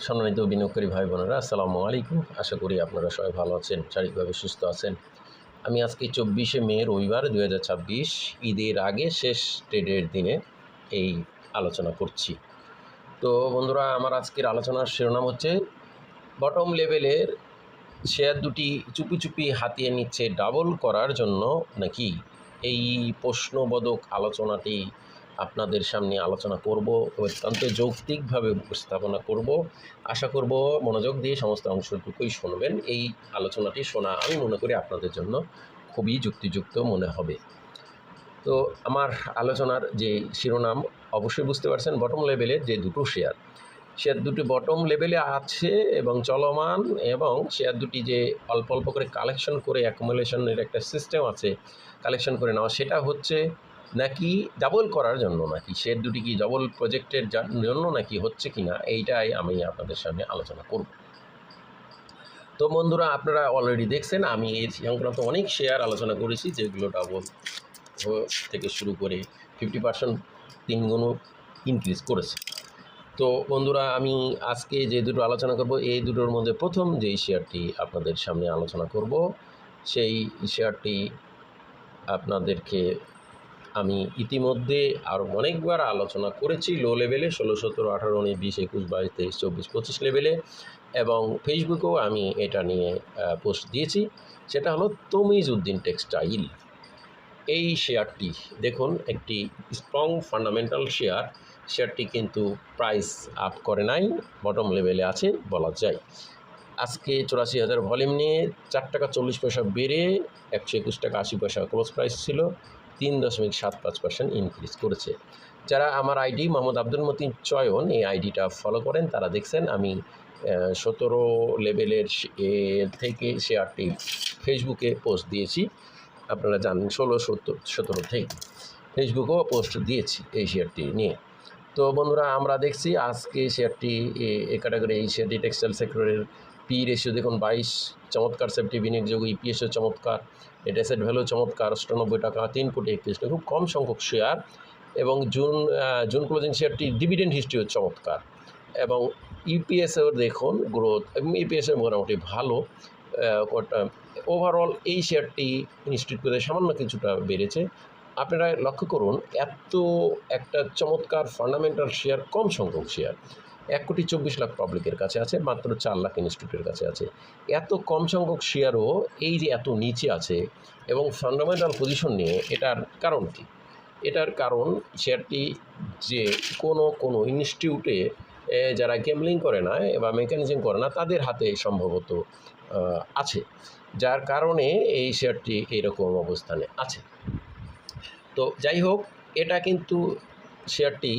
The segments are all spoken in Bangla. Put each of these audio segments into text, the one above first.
সম্মানিত বিনিয়োগকারী ভাই বোনেরা, আসসালামু আলাইকুম। আশা করি আপনারা সবাই ভালো আছেন, শারীরিকভাবে সুস্থ আছেন। আমি আজকে 24শে মে রবিবার 2026 ঈদের আগে শেষ ট্রেডের দিনে এই আলোচনা করছি। তো বন্ধুরা, আমার আজকের আলোচনার শিরোনাম হচ্ছে বটম লেভেলের শেয়ার দুটি চুপি চুপি হাতিয়ে নিচ্ছে ডাবল করার জন্য নাকি। এই প্রশ্নবোধক আলোচনাটি আপনাদের সামনে আলোচনা করব, অত্যন্ত যৌক্তিকভাবে উপস্থাপনা করব। আশা করব মনোযোগ দিয়ে সমস্ত অংশটুকুই শুনবেন। এই আলোচনাটি শোনা আমি মনে করি আপনাদের জন্য খুবই যুক্তিযুক্ত মনে হবে। তো আমার আলোচনার যে শিরোনাম অবশ্যই বুঝতে পারছেন, বটম লেভেলের যে দুটো শেয়ার দুটি বটম লেভেলে আছে এবং চলমান, এবং শেয়ার দুটি যে অল্প অল্প করে কালেকশন করে অ্যাকুমুলেশনের একটা সিস্টেম আছে কালেকশন করে নেওয়া, সেটা হচ্ছে নাকি ডাবল করার জন্য, নাকি শেয়ার দুটি কি ডাবল প্রজেক্টের জন্য নাকি হচ্ছে কি না, এইটাই আমি আপনাদের সামনে আলোচনা করব। তো বন্ধুরা, আপনারা অলরেডি দেখছেন আমি এই সংক্রান্ত অনেক শেয়ার আলোচনা করেছি, যেগুলো ডাবল থেকে শুরু করে 50% 3 গুণও ইনক্রিজ করেছে। তো বন্ধুরা, আমি আজকে যে দুটো আলোচনা করব, এই দুটোর মধ্যে প্রথম যেই শেয়ারটি আপনাদের সামনে আলোচনা করব, সেই শেয়ারটি আপনাদেরকে আমি ইতিমধ্যে আরও অনেকবার আলোচনা করেছি। লো লেভেলে 16, 17, 18, 19, 20, 21, 22, 23, 24, 25 লেভেলে, এবং ফেসবুকেও আমি এটা নিয়ে পোস্ট দিয়েছি। সেটা হলো তমিজ উদ্দিন টেক্সটাইল। এই শেয়ারটি দেখুন, একটি স্ট্রং ফান্ডামেন্টাল শেয়ারটি কিন্তু প্রাইস আপ করে নাই, বটম লেভেলে আছে বলা যায়। আজকে 84,000 ভলিউম নিয়ে 4 টাকা 40 পয়সা বেড়ে 121 টাকা 80 পয়সা ক্লোজ প্রাইস ছিল, 3.75% ইনক্রিজ করেছে। যারা আমার আইডি মোহাম্মদ আব্দুল মতিন চয়ন, এই আইডিটা ফলো করেন, তারা দেখছেন আমি 17 লেভেলের থেকে শেয়ারটি ফেসবুকে পোস্ট দিয়েছি। আপনারা জানেন 16, 17 থেকে ফেসবুকেও পোস্ট দিয়েছি এই শেয়ারটি নিয়ে। তো বন্ধুরা, আমরা দেখছি আজকে শেয়ারটি এ ক্যাটাগরি, এই শেয়ারটি টেক্সটাইল সেক্টরের পি রেশিও দেখুন 22, চমৎকার সেফটি বিনিয়োগ, ইপিএসও চমৎকার, নেট অ্যাসেট ভ্যালু চমৎকার, 98 টাকা, 3 কোটি 31 টাকা, খুব কম সংখ্যক শেয়ার। এবং জুন ক্লোজিং শেয়ারটি ডিভিডেন্ড হিস্ট্রিও চমৎকার, এবং ইপিএসও দেখুন গ্রোথ, এবং ইপিএসও মোটামুটি ভালো। ওভারঅল এই শেয়ারটি ইনস্টিটিউট করে সামান্য কিছুটা বেড়েছে। আপনারা লক্ষ্য করুন, এত একটা চমৎকার ফান্ডামেন্টাল শেয়ার, কম সংখ্যক শেয়ার, 1,24,00,000 পাবলিকের কাছে আছে, মাত্র 4 লাখ ইনস্টিটিউটের কাছে আছে। এত কম সংখ্যক শেয়ারও এই যে এত নিচে আছে এবং ফান্ডামেন্টাল পজিশন নিয়ে, এটার কারণ কি? এটার কারণ শেয়ারটি যে কোনো ইনস্টিটিউটে যারা গ্যাম্বলিং করে না বা মেকানিজম করে না, তাদের হাতে সম্ভবত আছে, যার কারণে এই শেয়ারটি এইরকম অবস্থানে আছে। তো যাই হোক, এটা কিন্তু শেয়ারটি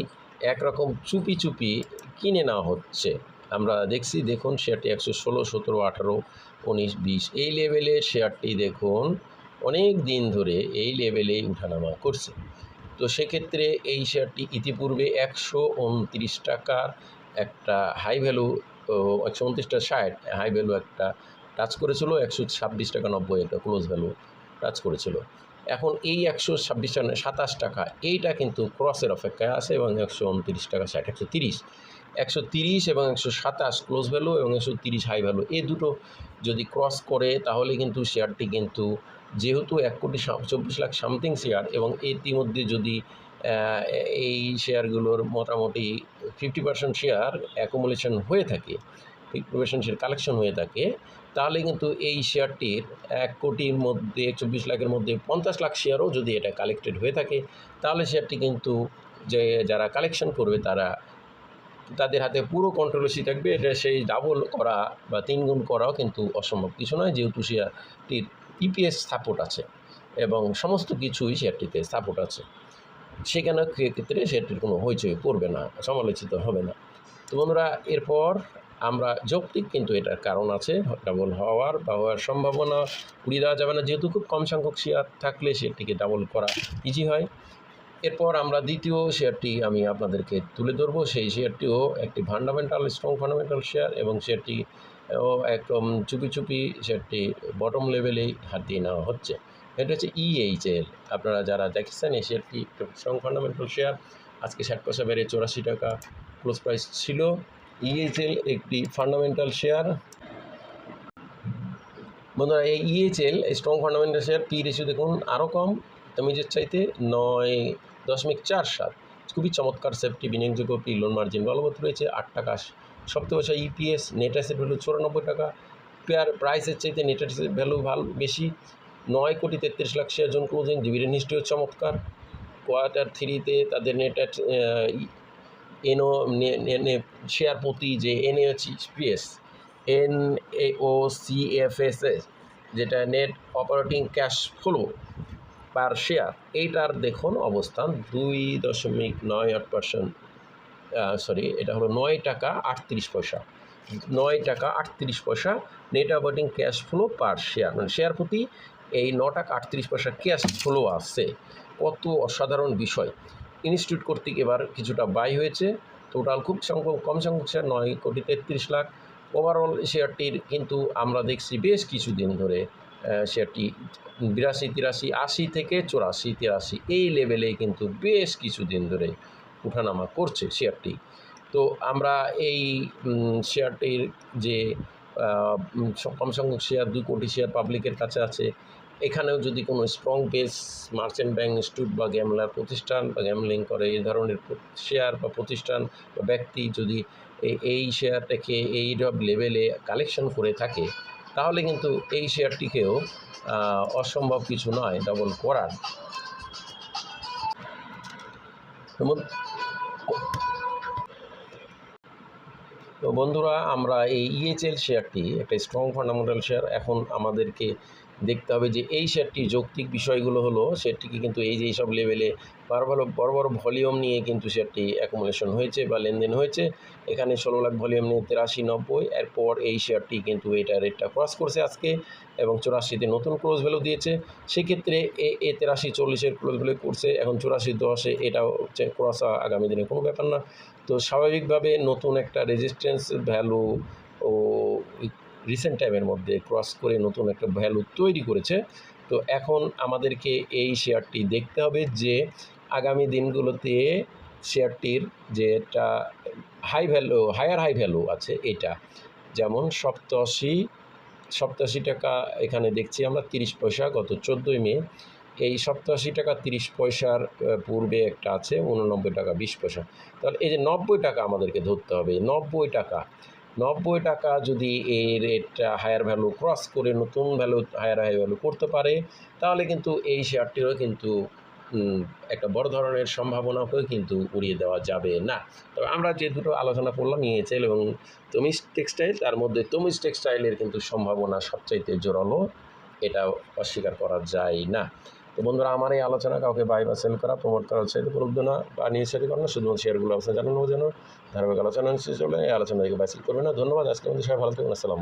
একরকম চুপি চুপি কিনে নেওয়া হচ্ছে, আমরা দেখছি। দেখুন শেয়ারটি 116, 17, 18, 19, 20 এই লেভেলের শেয়ারটি দেখুন অনেক দিন ধরে এই লেভেলেই উঠানামা করছে। তো সেক্ষেত্রে এই শেয়ারটি ইতিপূর্বে 129 টাকার একটা হাই ভ্যালু, 129.60 হাই ভ্যালু একটা টাচ করেছিল, 126 টাকা 90 একটা ক্লোজ ভ্যালু টাচ করেছিল। এখন এই 127 টাকা এইটা কিন্তু ক্রসের অপেক্ষায় আছে, এবং 129 টাকা 60, 130 এবং 127 ক্লোজ ভ্যালু এবং 130 হাই ভ্যালু, এই দুটো যদি ক্রস করে, তাহলে কিন্তু শেয়ারটি কিন্তু, যেহেতু 1,24,00,000 সামথিং শেয়ার, এবং ইতিমধ্যে যদি এই শেয়ারগুলোর মোটামুটি 50% শেয়ার অ্যাকুমুলেশন হয়ে থাকে, 50% শেয়ার কালেকশন হয়ে থাকে, তাহলে কিন্তু এই শেয়ারটির 1 কোটির মধ্যে, 24 লাখের মধ্যে 50 লাখ শেয়ারও যদি এটা কালেক্টেড হয়ে থাকে, তাহলে শেয়ারটি কিন্তু যে যারা কালেকশন করবে তাদের হাতে পুরো কন্ট্রোলেসি থাকবে। এটা সেই ডাবল করা বা 3 গুণ করাও কিন্তু অসম্ভব কিছু নয়, যেহেতু শেয়ারটির ইপিএস সাপোর্ট আছে এবং সমস্ত কিছুই শেয়ারটিতে সাপোর্ট আছে। সেখানে ক্ষেত্রে শেয়ারটির কোনো হইচই পড়বে না, সমালোচিত হবে না। তো বন্ধুরা, এরপর আমরা যৌক্তিক কিন্তু এটার কারণ আছে, ডাবল হওয়ার বা হওয়ার সম্ভাবনা উড়িয়ে দেওয়া যাবে না, যেহেতু খুব কম সংখ্যক শেয়ার থাকলে শেয়ারটিকে ডাবল করা ইজি হয়। এরপর আমরা দ্বিতীয় শেয়ারটি আমি আপনাদেরকে তুলে ধরবো। সেই শেয়ারটিও একটি স্ট্রং ফান্ডামেন্টাল শেয়ার, এবং শেয়ারটি একদম চুপি চুপি শেয়ারটি বটম লেভেলেই হাতিয়ে নেওয়া হচ্ছে। এটা হচ্ছে EHL। আপনারা যারা দেখছেন, এই শেয়ারটি স্ট্রং ফান্ডামেন্টাল শেয়ার, আজকে 60 পয়সা বেড়ে 84 টাকা ক্লোজ প্রাইস ছিল, ইএচএল একটি ফান্ডামেন্টাল শেয়ার। বন্ধুরা এই EHL strong fundamental share P ratio দেখুন আরও কম তমিজের চাইতে 9.47। খুবই চমৎকার সেফটি বিনিয়োগযোগ্য পি লোন মার্জিন বলবৎ রয়েছে 8 টাকা 70 পয়সা। ইপিএস নেট অ্যাসেট ভ্যালু 94 টাকা। পেয়ার প্রাইসের চাইতে নেট অ্যাসেট ভ্যালু বেশি 9,33,00,000 শেয়ার জোন ক্লোজিং। ডিভিডেন্ড হিস্ট্রিও চমৎকার। কোয়ার্টার 3-তে তাদের নেট এনও শেয়ার প্রতি যে এনএওসিএফএস NAOCFS যেটা নেট অপারেটিং ক্যাশ ফ্লো পার শেয়ার, এইটার দেখুন অবস্থান 2.98%। এটা হলো 9 টাকা 38 পয়সা। 9 টাকা 38 পয়সা নেট অপারেটিং ক্যাশ ফ্লো পার শেয়ার, মানে শেয়ার প্রতি এই 9 টাকা 38 পয়সা ক্যাশ ফ্লো আসছে। কত অসাধারণ বিষয়। ইনস্টিটিউট কর্তৃক এবার কিছুটা বাই হয়েছে। টোটাল খুব কম সংখ্যক শেয়ার 9,33,00,000। ওভারঅল শেয়ারটির কিন্তু আমরা দেখছি বেশ কিছুদিন ধরে শেয়ারটি 82, 83, 80 থেকে 84, 83 এই লেভেলে কিন্তু বেশ কিছুদিন ধরে উঠানামা করছে শেয়ারটি। তো আমরা এই শেয়ারটির যে কম সংখ্যক শেয়ার 2 কোটি শেয়ার পাবলিকের কাছে আছে, এখানেও যদি কোনো strong base merchant bank institute বা গ্যামলার প্রতিষ্ঠান বা গ্যামলিং করে এই ধরনের শেয়ার বা প্রতিষ্ঠান বা ব্যক্তি যদি এই শেয়ারটাকে এই লেভেলে কালেকশন করে থাকে, তাহলে কিন্তু এই শেয়ারটিকেও অসম্ভব কিছু নয় ডাবল করার। তো বন্ধুরা আমরা এই ইএচএল শেয়ারটি একটা স্ট্রং ফান্ডামেন্টাল শেয়ার। এখন আমাদেরকে দেখতে হবে যে এই শেয়ারটির যৌক্তিক বিষয়গুলো হলো শেয়ারটিকে কিন্তু এই যে এইসব লেভেলে বড় বড় ভলিউম নিয়ে কিন্তু শেয়ারটি অ্যাকুমুলেশন হয়েছে বা লেনদেন হয়েছে। এখানে 16 লাখ ভলিউম নিয়ে 83-90, এরপর এই শেয়ারটি কিন্তু এটা রেটটা ক্রস করছে আজকে এবং 84-তে নতুন ক্লোজ ভ্যালু দিয়েছে। সেক্ষেত্রে 83-40-এর ক্লোজ ভ্যালু করছে, এখন 84-10-এ এটাও ক্রস আগামী দিনে কোনো ব্যাপার না। তো স্বাভাবিকভাবে নতুন একটা রেজিস্ট্যান্স ভ্যালু ও রিসেন্ট টাইমের মধ্যে ক্রস করে নতুন একটা ভ্যালু তৈরি করেছে। তো এখন আমাদেরকে এই শেয়ারটি দেখতে হবে যে আগামী দিনগুলোতে শেয়ারটির যেটা হায়ার হাই ভ্যালু আছে, এটা যেমন 87 টাকা এখানে দেখছি আমরা 30 পয়সা গত 14 মে। এই 87 টাকা 30 পয়সার পূর্বে একটা আছে 89 টাকা 20 পয়সা। তাহলে এই যে 90 টাকা আমাদেরকে ধরতে হবে। 90 টাকা যদি এই রেটটা হায়ার ভ্যালু ক্রস করে নতুন হায়ার ভ্যালু করতে পারে, তাহলে কিন্তু এই শেয়ারটিরও কিন্তু একটা বড় ধরনের সম্ভাবনাকেও কিন্তু উড়িয়ে দেওয়া যাবে না। তবে আমরা যে দুটো আলোচনা করলাম ইএচএল এবং তমিজ টেক্সটাইল, তার মধ্যে তমিজ টেক্সটাইলের কিন্তু সম্ভাবনা সবচাইতে জোরালো, এটা অস্বীকার করা যায় না। তো বন্ধুরা আমার এই আলোচনা কাউকে বাই বা সেল করা প্রমোট করা উৎসাহিত করবে না বা নিউজসারি করেন না, শুধুমাত্র শেয়ারগুলো অবস্থা জানানো যেন ধারাবাহিক আলোচনা নিশ্চয়ই চলে। এই আলোচনা বাই সেল করবে না। ধন্যবাদ। আজকে আমাদের সবাই ভালো থাকুন। আসসালাম।